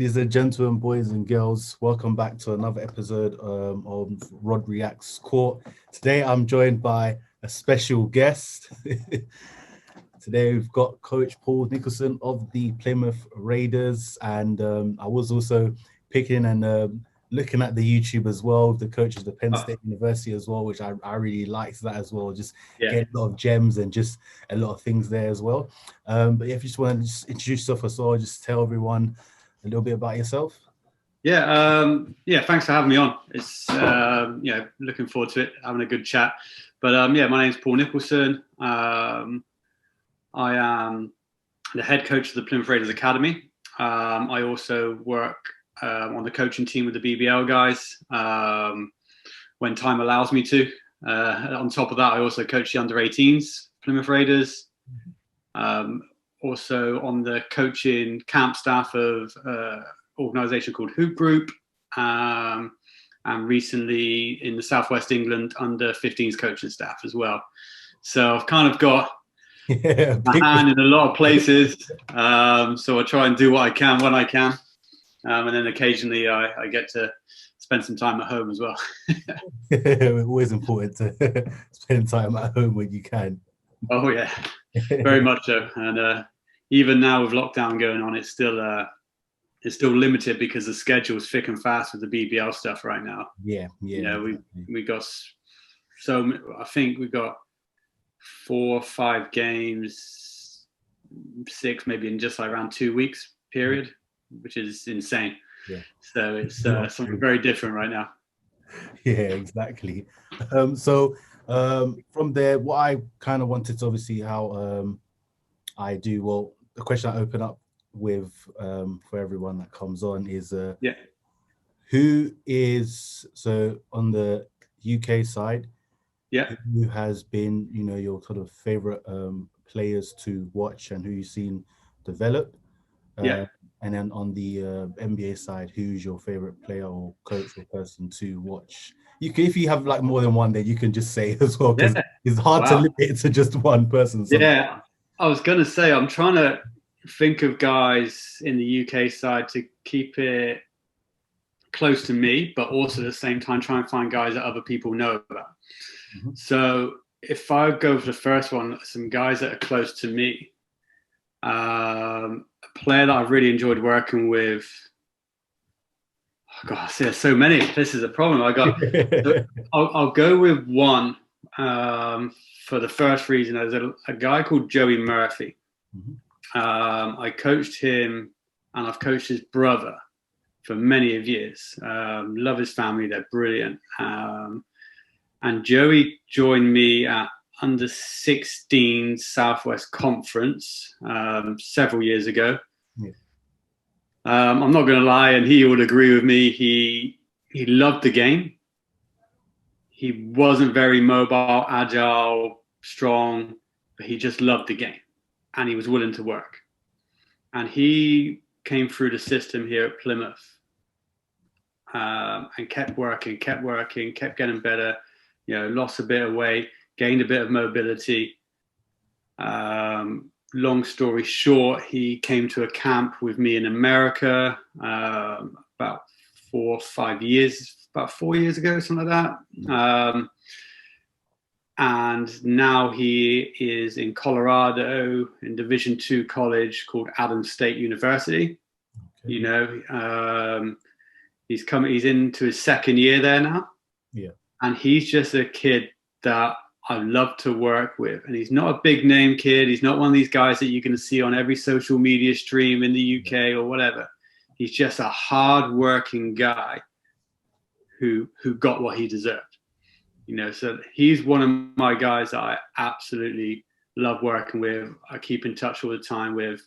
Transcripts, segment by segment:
Ladies and gentlemen, boys and girls, welcome back to another episode of RodReacts Court. Today I'm joined by a special guest. Today we've got Coach Paul Nicholson of the Plymouth Raiders, and I was also picking and looking at the YouTube as well, the coach of the Penn State University as well, which I really liked that as well. Just get a lot of gems and just a lot of things there as well. But yeah, if you just want to just introduce yourself as well, just tell everyone a little bit about yourself. Thanks for having me on. It's looking forward to it, having a good chat. But my name's Paul Nicholson. I am the head coach of the Plymouth Raiders Academy. I also work on the coaching team with the BBL guys when time allows me to. On top of that, I also coach the under-18s Plymouth Raiders. Also on the coaching camp staff of an organisation called Hoop Group, and recently in the Southwest England under-15s coaching staff as well. So I've kind of got my hand in a lot of places. So I try and do what I can when I can. And then occasionally I get to spend some time at home as well. Always important to spend time at home when you can. Oh, yeah, very much so. And even now with lockdown going on, it's still limited because the schedule is thick and fast with the BBL stuff right now. Yeah. You know, we got I think we've got 4 or 5 games, 6 maybe in just like around 2 weeks period, which is insane. Yeah. So it's something very different right now. Yeah, exactly. From there, what I kind of wanted to obviously how I do, well, the question I open up with for everyone that comes on is who is, so on the UK side, who has been, you know, your sort of favorite players to watch and who you've seen develop? And then on the NBA side, who's your favorite player or coach or person to watch? You can, if you have like more than one, then you can just say as well, because it's hard to limit it to just one person. Yeah, I was going to say, I'm trying to think of guys in the UK side to keep it close to me, but also at the same time try and find guys that other people know about. Mm-hmm. So if I go for the first one, some guys that are close to me, a player that I've really enjoyed working with. Oh God, there's so many. This is a problem. I'll go with one for the first reason. There's a guy called Joey Murphy. Mm-hmm. I coached him, and I've coached his brother for many of years. Love his family; they're brilliant. And Joey joined me at under 16 Southwest Conference several years ago. Yeah. I'm not going to lie, and he would agree with me. He loved the game. He wasn't very mobile, agile, strong, but he just loved the game, and he was willing to work. And he came through the system here at Plymouth and kept working, kept getting better. You know, lost a bit of weight, gained a bit of mobility. Long story short, he came to a camp with me in America about 4 or 5 years, about 4 years ago, something like that. And now he is in Colorado in Division II college called Adams State University. Okay. You know, he's into his second year there now. Yeah. And he's just a kid that I love to work with. And he's not a big name kid. He's not one of these guys that you're going to see on every social media stream in the UK or whatever. He's just a hard-working guy who got what he deserved. You know, so he's one of my guys that I absolutely love working with. I keep in touch all the time with,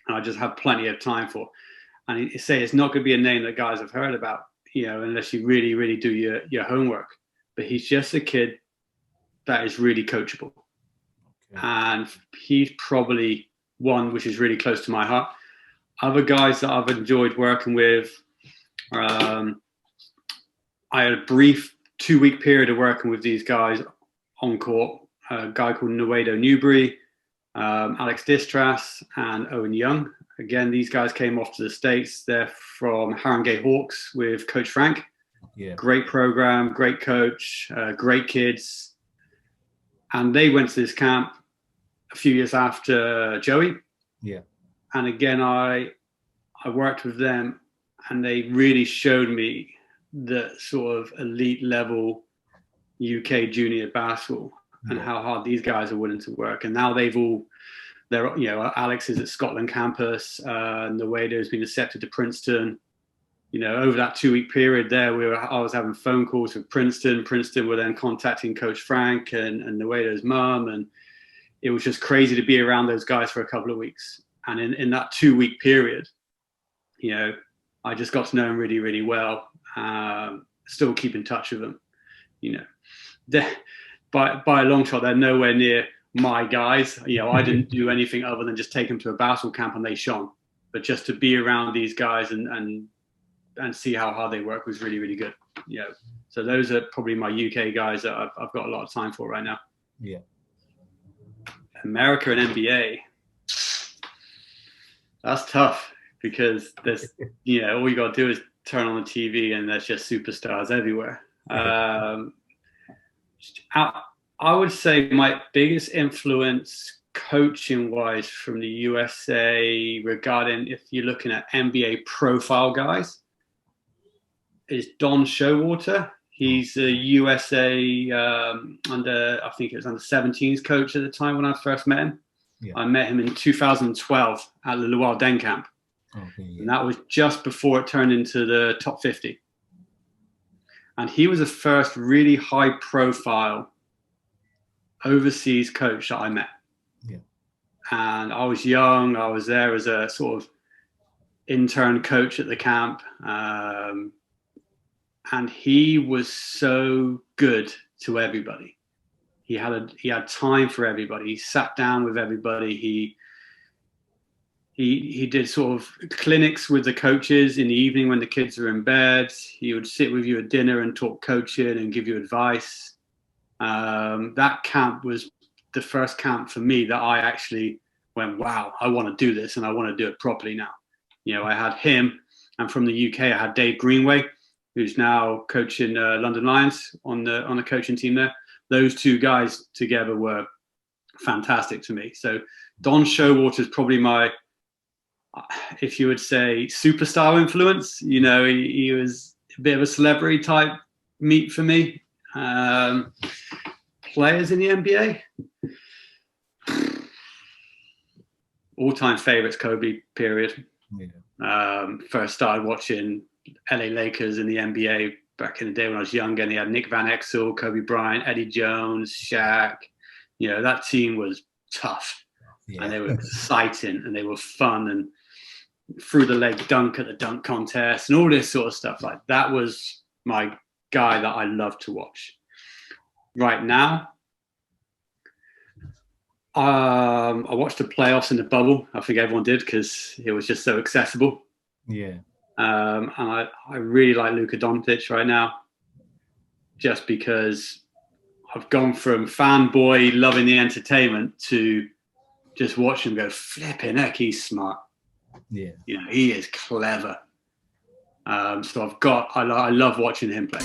and I just have plenty of time for. And he say it's not going to be a name that guys have heard about, you know, unless you really, really do your homework. But he's just a kid that is really coachable. Okay. And he's probably one which is really close to my heart. Other guys that I've enjoyed working with, I had a brief 2-week period of working with these guys on court. A guy called Nuedo Newbury, Alex Distras, and Owen Young. again, these guys came off to the States. They're from Harringay Hawks with Coach Frank. Yeah. Great program, great coach, great kids. And they went to this camp a few years after Joey. Yeah. And again, I worked with them, and they really showed me the sort of elite level UK junior basketball and how hard these guys are willing to work. And now Alex is at Scotland campus, and the way has been accepted to Princeton. Over that 2-week period there, I was having phone calls with Princeton. Princeton were then contacting Coach Frank and Nuedo's mum, and it was just crazy to be around those guys for a couple of weeks. And in that 2-week period, I just got to know them really, really well. Still keep in touch with them. By a long shot, they're nowhere near my guys. I didn't do anything other than just take them to a basketball camp and they shone. But just to be around these guys and see how hard they work was really, really good. So those are probably my UK guys that I've got a lot of time for right now. Yeah. America and NBA. That's tough because there's, all you got to do is turn on the TV and there's just superstars everywhere. I would say my biggest influence coaching wise from the USA regarding, if you're looking at NBA profile guys, is Don Showalter. He's a USA I think it was under 17s coach at the time when I first met him. Yeah. I met him in 2012 at the Luau Den Camp. Okay, yeah. And that was just before it turned into the top 50. And he was the first really high profile overseas coach that I met. Yeah. And I was young. I was there as a sort of intern coach at the camp. And he was so good to everybody. He had time for everybody. He sat down with everybody. He did sort of clinics with the coaches in the evening when the kids were in bed. He would sit with you at dinner and talk coaching and give you advice. That camp was the first camp for me that I actually went, wow, I want to do this and I want to do it properly now. I had him, and from the UK, I had Dave Greenway, who's now coaching London Lions on the coaching team there. Those two guys together were fantastic to me. So Don Showalter is probably my, if you would say, superstar influence. He was a bit of a celebrity type meet for me. Players in the NBA, all-time favorites, Kobe, period. Yeah. First started watching LA Lakers in the NBA back in the day when I was younger, and they had Nick Van Exel, Kobe Bryant, Eddie Jones, Shaq. That team was tough. Yeah. And they were exciting and they were fun, and through the leg dunk at the dunk contest and all this sort of stuff. Like, that was my guy that I loved to watch. Right now, I watched the playoffs in the bubble. I think everyone did because it was just so accessible. Yeah. And I really like Luka Doncic right now, just because I've gone from fanboy loving the entertainment to just watching him go, flipping heck, he's smart. Yeah. He is clever. So I love watching him play.